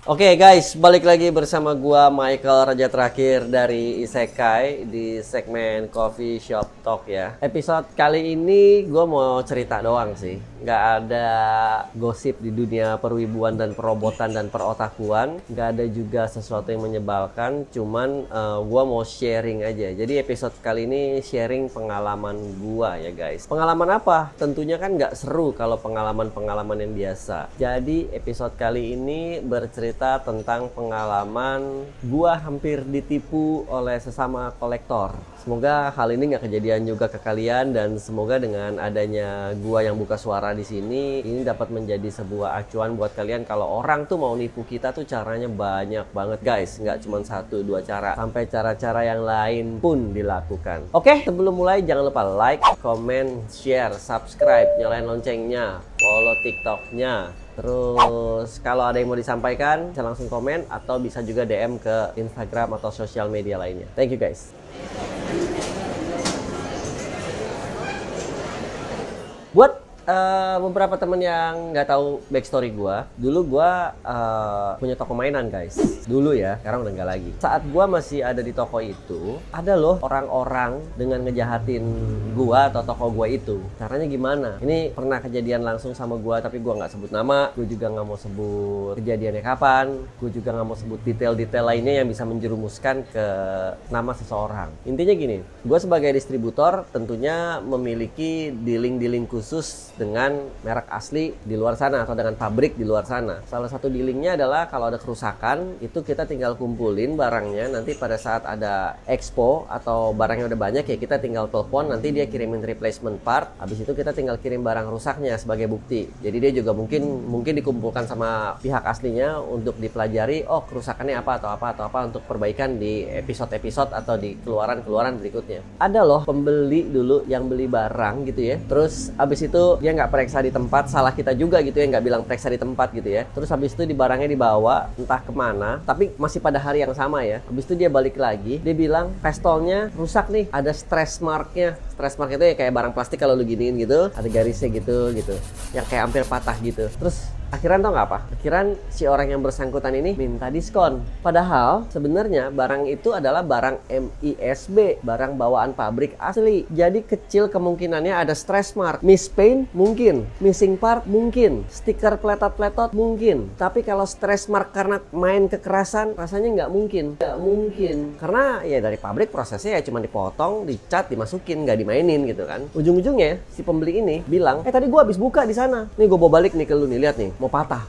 Oke guys, balik lagi bersama gua Michael Raja Terakhir dari Isekai di segmen Coffee Shop Talk ya. Episode kali ini gua mau cerita doang sih. Nggak ada gosip di dunia perwibuan dan perobotan dan perotakuan. Nggak ada juga sesuatu yang menyebalkan. Cuman gua mau sharing aja. Jadi episode kali ini sharing pengalaman gua ya guys. Pengalaman apa? Tentunya kan nggak seru kalau pengalaman-pengalaman yang biasa. Jadi episode kali ini bercerita tentang pengalaman gua hampir ditipu oleh sesama kolektor. Semoga hal ini nggak kejadian juga ke kalian, dan semoga dengan adanya gua yang buka suara di sini ini dapat menjadi sebuah acuan buat kalian kalau orang tuh mau nipu kita tuh caranya banyak banget guys, nggak cuma 1-2 cara, sampai cara-cara yang lain pun dilakukan. Oke, sebelum mulai jangan lupa like, comment, share, subscribe, nyalain loncengnya, follow TikToknya. Terus kalau ada yang mau disampaikan bisa langsung komen atau bisa juga DM ke Instagram atau sosial media lainnya. Thank you guys. Buat beberapa temen yang nggak tahu backstory gua, dulu gua punya toko mainan guys. Dulu ya, sekarang udah nggak lagi. Saat gua masih ada di toko itu, ada loh orang-orang dengan ngejahatin gua atau toko gua itu. Caranya gimana? Ini pernah kejadian langsung sama gua, tapi gua nggak sebut nama. Gua juga nggak mau sebut kejadiannya kapan. Gua juga nggak mau sebut detail-detail lainnya yang bisa menjerumuskan ke nama seseorang. Intinya gini, gua sebagai distributor tentunya memiliki dealing-dealing khusus dengan merek asli di luar sana atau dengan pabrik di luar sana. Salah satu dealingnya adalah kalau ada kerusakan itu kita tinggal kumpulin barangnya, nanti pada saat ada expo atau barangnya udah banyak ya kita tinggal telepon, nanti dia kirimin replacement part, habis itu kita tinggal kirim barang rusaknya sebagai bukti. Jadi dia juga mungkin dikumpulkan sama pihak aslinya untuk dipelajari, oh kerusakannya apa atau apa untuk perbaikan di episode-episode atau di keluaran berikutnya. Ada loh pembeli dulu yang beli barang gitu ya, terus habis itu dia nggak periksa di tempat, salah kita juga gitu ya, nggak bilang periksa di tempat gitu ya. Terus habis itu di barangnya dibawa entah kemana, tapi masih pada hari yang sama ya. Habis itu dia balik lagi, dia bilang pistolnya rusak nih, ada stress marknya. Stress mark itu ya kayak barang plastik kalau lu giniin gitu, ada garisnya gitu, yang kayak hampir patah gitu. Terus akhiran tau nggak apa? Akhiran si orang yang bersangkutan ini minta diskon. Padahal sebenarnya barang itu adalah barang MISB, barang bawaan pabrik asli. Jadi kecil kemungkinannya ada stress mark. Miss paint mungkin, missing part mungkin, stiker pletot-pletot mungkin. Tapi kalau stress mark karena main kekerasan, rasanya nggak mungkin. Nggak mungkin. Karena ya dari pabrik prosesnya ya cuma dipotong, dicat, dimasukin, nggak dimainin gitu kan. Ujung-ujungnya si pembeli ini bilang, tadi gua habis buka di sana. Nih gua bawa balik nih ke lu nih, lihat nih. Mau patah.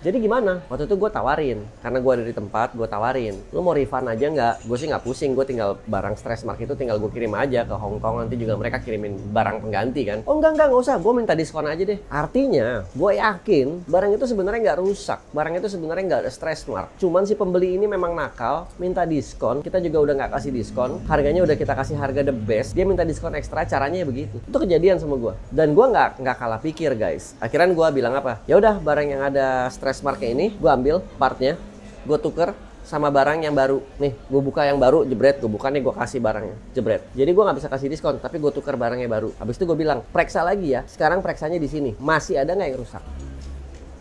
Jadi gimana? Waktu itu gue tawarin, karena gue ada di tempat, gue tawarin, lu mau refund aja nggak? Gue sih nggak pusing, gue tinggal barang stress mark itu tinggal gue kirim aja ke Hong Kong, nanti juga mereka kirimin barang pengganti kan. Oh nggak usah, gue minta diskon aja deh. Artinya, gue yakin barang itu sebenarnya nggak rusak, barang itu sebenarnya nggak ada stress mark. Cuman si pembeli ini memang nakal, minta diskon, kita juga udah nggak kasih diskon, harganya udah kita kasih harga the best, dia minta diskon ekstra, caranya ya begitu. Itu kejadian sama gue, dan gue nggak kalah pikir guys. Akhirnya gue bilang apa? Ya udah barang yang ada stress marknya ini gue ambil partnya, gue tuker sama barang yang baru. Nih gue buka yang baru, jebret, gue buka nih, gue kasih barangnya, jebret. Jadi gue nggak bisa kasih diskon, tapi gue tuker barangnya baru. Habis itu gue bilang periksa lagi ya, sekarang periksanya di sini, masih ada nggak yang rusak?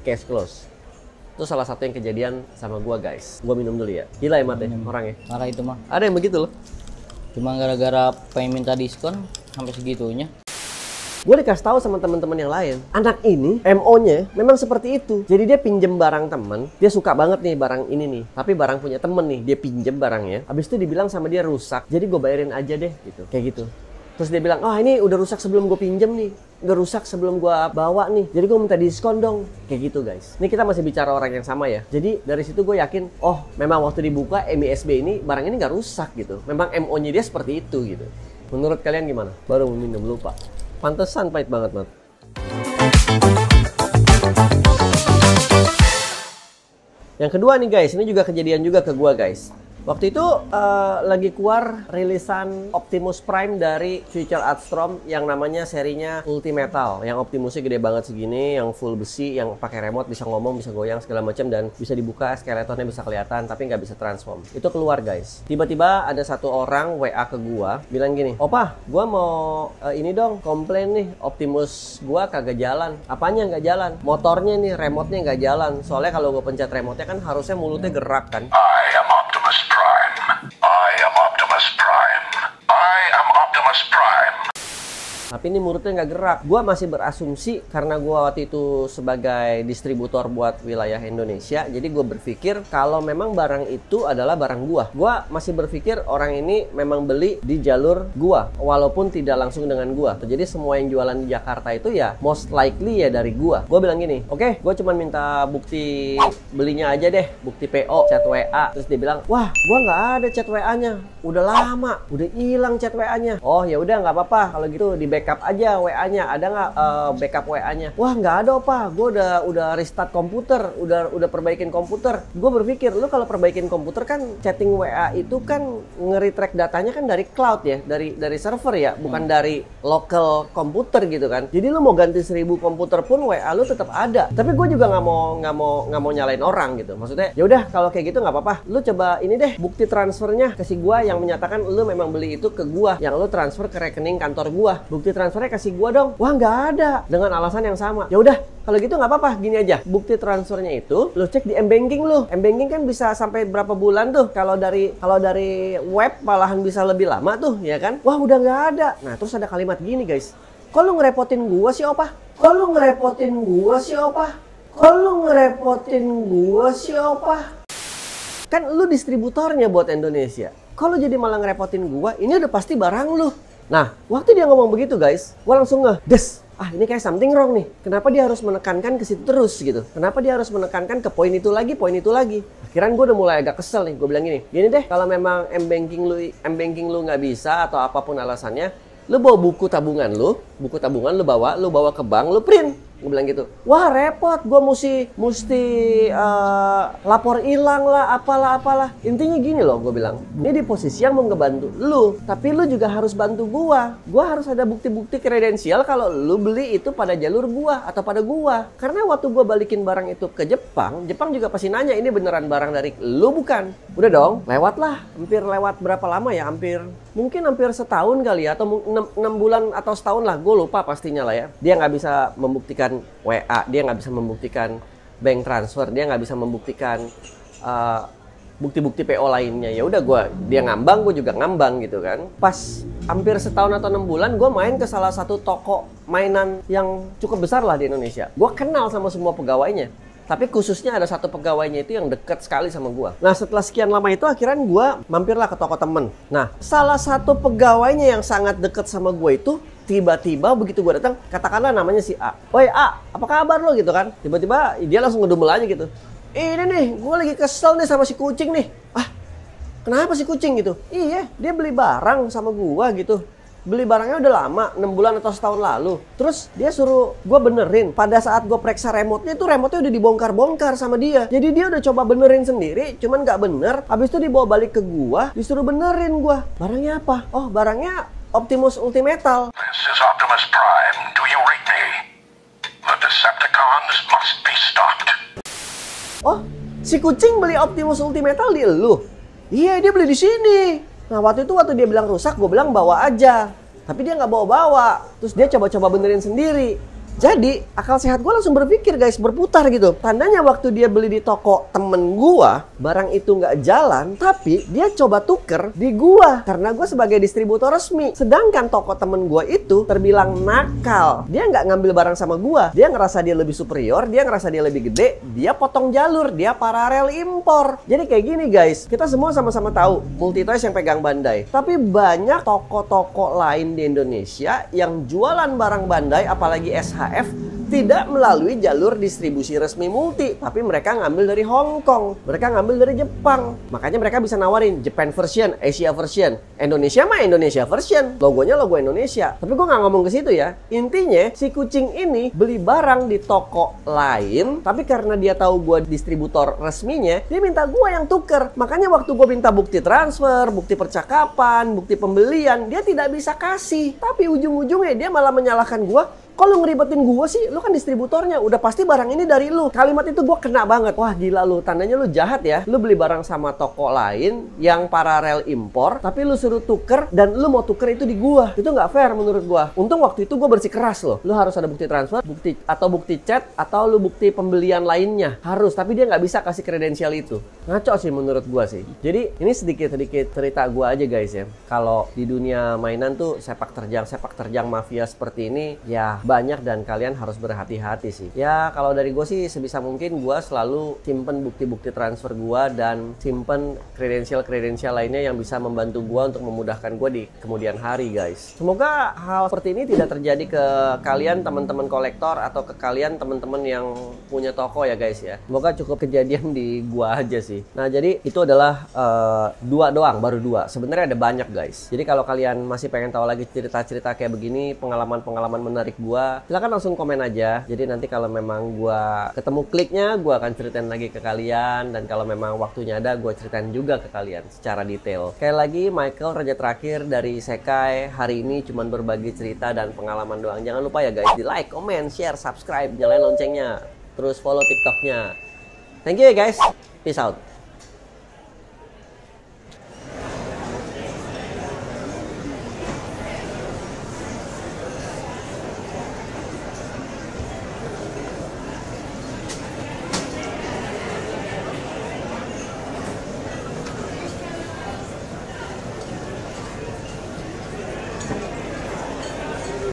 Case close. Itu salah satu yang kejadian sama gue guys. Gue minum dulu ya. Gila ya mate orangnya. Marah itu mah. Ada yang begitu loh. Cuma gara-gara pengen minta diskon sampai segitunya. Gue dikasih tahu sama teman-teman yang lain, anak ini MO-nya memang seperti itu. Jadi dia pinjem barang temen, dia suka banget nih barang ini nih, tapi barang punya temen nih, dia pinjem barangnya. Habis itu dibilang sama dia rusak, jadi gue bayarin aja deh gitu, kayak gitu. Terus dia bilang, oh ini udah rusak sebelum gue pinjem nih, udah rusak sebelum gue bawa nih, jadi gue minta diskon dong, kayak gitu guys. Ini kita masih bicara orang yang sama ya. Jadi dari situ gue yakin, oh memang waktu dibuka MISB ini barang ini nggak rusak gitu. Memang MO-nya dia seperti itu gitu. Menurut kalian gimana? Baru minum lupa. Pantesan pahit banget, Mat. Yang kedua nih guys, ini juga kejadian juga ke gua guys. Waktu itu lagi keluar rilisan Optimus Prime dari Future Artstrom yang namanya serinya Ultimetal, yang Optimusnya gede banget segini, yang full besi, yang pakai remote, bisa ngomong, bisa goyang segala macam, dan bisa dibuka, skeletonnya bisa kelihatan tapi nggak bisa transform. Itu keluar guys. Tiba-tiba ada satu orang WA ke gua bilang gini, "Opa, gua mau ini dong, komplain nih, Optimus gua kagak jalan." Apanya nggak jalan? Motornya nih, remote-nya nggak jalan. Soalnya kalau gua pencet remote-nya kan harusnya mulutnya gerak kan. I am Optimus Prime. I am Optimus Prime. I am Optimus Prime. Tapi ini mulutnya nggak gerak. Gua masih berasumsi karena gua waktu itu sebagai distributor buat wilayah Indonesia, jadi gua berpikir kalau memang barang itu adalah barang gua. Gua masih berpikir orang ini memang beli di jalur gua, walaupun tidak langsung dengan gua. Jadi semua yang jualan di Jakarta itu ya most likely ya dari gua. Gua bilang gini, "Oke, gua cuma minta bukti belinya aja deh, bukti PO, chat WA." Terus dia bilang, "Wah, gua nggak ada chat WA-nya. Udah lama, udah hilang chat WA-nya." "Oh, ya udah nggak apa-apa. Kalau gitu di backup aja WA-nya. Ada nggak backup WA-nya?" "Wah, nggak ada, Opa. Gue udah restart komputer, udah perbaikin komputer." Gue berpikir, lu kalau perbaikin komputer kan chatting WA itu kan ngeri-track datanya kan dari cloud ya, dari server ya, bukan dari local komputer gitu kan. Jadi lu mau ganti 1000 komputer pun WA lu tetap ada. Tapi gue juga nggak mau nyalain orang gitu. Maksudnya, ya udah kalau kayak gitu nggak apa-apa. Lu coba ini deh bukti transfernya kasih gua yang menyatakan lu memang beli itu ke gua, yang lu transfer ke rekening kantor gua. Bukti transfernya kasih gua dong. Wah, nggak ada, dengan alasan yang sama. Ya udah kalau gitu nggak apa-apa, gini aja, bukti transfernya itu lu cek di M-Banking lu. M-Banking kan bisa sampai berapa bulan tuh. Kalau dari web malahan bisa lebih lama tuh, ya kan? Wah, udah nggak ada. Nah, terus ada kalimat gini guys, "Kok lu ngerepotin gua sih, Opa? Kok lu ngerepotin gua sih, Opa? Kok lu ngerepotin gua sih, Opa?" Kan lu distributornya buat Indonesia. Kalau jadi malah ngerepotin gua, ini udah pasti barang lu. Nah, waktu dia ngomong begitu guys, gua langsung des. Ini kayak something wrong nih. Kenapa dia harus menekankan ke situ terus gitu? Kenapa dia harus menekankan ke poin itu lagi, poin itu lagi? Akhirnya gue udah mulai agak kesel nih. Gue bilang gini deh, kalau memang M-Banking lu nggak bisa atau apapun alasannya, lu bawa buku tabungan lu bawa ke bank, lu print. Gue bilang gitu. Wah, repot, gue mesti lapor hilang lah, apalah. Intinya gini loh, gue bilang. Ini di posisi yang mau ngebantu lu, tapi lu juga harus bantu gua. Gua harus ada bukti-bukti kredensial kalau lu beli itu pada jalur gua atau pada gua. Karena waktu gua balikin barang itu ke Jepang juga pasti nanya, ini beneran barang dari lu bukan? Udah dong, lewat lah. Hampir lewat berapa lama ya? Mungkin hampir setahun kali ya, atau 6 bulan atau setahun lah. Gue lupa pastinya lah ya. Dia nggak bisa membuktikan WA, dia nggak bisa membuktikan bank transfer, dia nggak bisa membuktikan bukti-bukti PO lainnya. Ya udah, dia ngambang, gue juga ngambang gitu kan. Pas hampir setahun atau 6 bulan, gue main ke salah satu toko mainan yang cukup besar lah di Indonesia. Gue kenal sama semua pegawainya, tapi khususnya ada satu pegawainya itu yang dekat sekali sama gue. Nah, setelah sekian lama itu akhirnya gue mampirlah ke toko temen. Nah, salah satu pegawainya yang sangat dekat sama gue itu tiba-tiba begitu gue datang, katakanlah namanya si A. "Woi A, apa kabar lo?" gitu kan. Tiba-tiba dia langsung ngedumel aja gitu. "Ini nih, gue lagi kesel nih sama si kucing nih." "Ah, kenapa si kucing gitu?" "Iya, dia beli barang sama gue gitu. Beli barangnya udah lama, 6 bulan atau setahun lalu. Terus dia suruh gue benerin. Pada saat gue periksa remote-nya udah dibongkar-bongkar sama dia. Jadi dia udah coba benerin sendiri, cuman nggak bener. Habis itu dibawa balik ke gue, disuruh benerin gue. Barangnya apa? Oh, barangnya Optimus Ultimetal." This is Optimus Prime. Do you read me? The Decepticons must be stopped. "Oh, si kucing beli Optimus Ultimetal di elu?" "Iya, dia beli di sini." Nah, waktu dia bilang rusak, gue bilang bawa aja. Tapi dia nggak bawa-bawa. Terus dia coba-coba benerin sendiri. Jadi, akal sehat gue langsung berpikir guys, berputar gitu. Tandanya waktu dia beli di toko temen gue, barang itu nggak jalan, tapi dia coba tuker di gue. Karena gue sebagai distributor resmi. Sedangkan toko temen gue itu terbilang nakal. Dia nggak ngambil barang sama gue. Dia ngerasa dia lebih superior, dia ngerasa dia lebih gede, dia potong jalur, dia paralel impor. Jadi kayak gini guys, kita semua sama-sama tahu Multitoys yang pegang Bandai. Tapi banyak toko-toko lain di Indonesia yang jualan barang Bandai, apalagi SHF, tidak melalui jalur distribusi resmi multi, tapi mereka ngambil dari Hong Kong, mereka ngambil dari Jepang. Makanya mereka bisa nawarin Japan version, Asia version, Indonesia mah Indonesia version, logonya logo Indonesia. Tapi gue nggak ngomong ke situ ya. Intinya si kucing ini beli barang di toko lain, tapi karena dia tahu gue distributor resminya, dia minta gue yang tuker. Makanya waktu gue minta bukti transfer, bukti percakapan, bukti pembelian, dia tidak bisa kasih. Tapi ujung-ujungnya dia malah menyalahkan gue. Kok lu ngeribetin gue sih? Lu kan distributornya, udah pasti barang ini dari lu. Kalimat itu gue kena banget. Wah gila lu, tandanya lu jahat ya. Lu beli barang sama toko lain yang paralel impor, tapi lu suruh tuker dan lu mau tuker itu di gua. Itu nggak fair menurut gua. Untung waktu itu gua bersikeras loh. Lu harus ada bukti transfer, bukti chat, atau lu bukti pembelian lainnya. Harus, tapi dia nggak bisa kasih kredensial itu. Ngaco sih menurut gua sih. Jadi ini sedikit-sedikit cerita gua aja guys ya. Kalau di dunia mainan tuh sepak terjang mafia seperti ini ya banyak dan kalian harus berhati-hati sih. Ya kalau dari gue sih sebisa mungkin gue selalu simpen bukti-bukti transfer gue dan simpen kredensial lainnya yang bisa membantu gue untuk memudahkan gue di kemudian hari guys. Semoga hal seperti ini tidak terjadi ke kalian teman-teman kolektor atau ke kalian teman-teman yang punya toko ya guys ya. Semoga cukup kejadian di gue aja sih. Nah jadi itu adalah dua doang, baru dua. Sebenarnya ada banyak guys. Jadi kalau kalian masih pengen tahu lagi cerita-cerita kayak begini, pengalaman-pengalaman menarik gue, silahkan langsung komen aja. Jadi nanti kalau memang gua ketemu kliknya, gua akan ceritain lagi ke kalian. Dan kalau memang waktunya ada, gua ceritain juga ke kalian secara detail. Sekali lagi, Michael, Raja Terakhir dari Sekai. Hari ini cuman berbagi cerita dan pengalaman doang. Jangan lupa ya guys, di like, comment, share, subscribe, nyalain loncengnya. Terus follow TikToknya. Thank you ya guys. Peace out.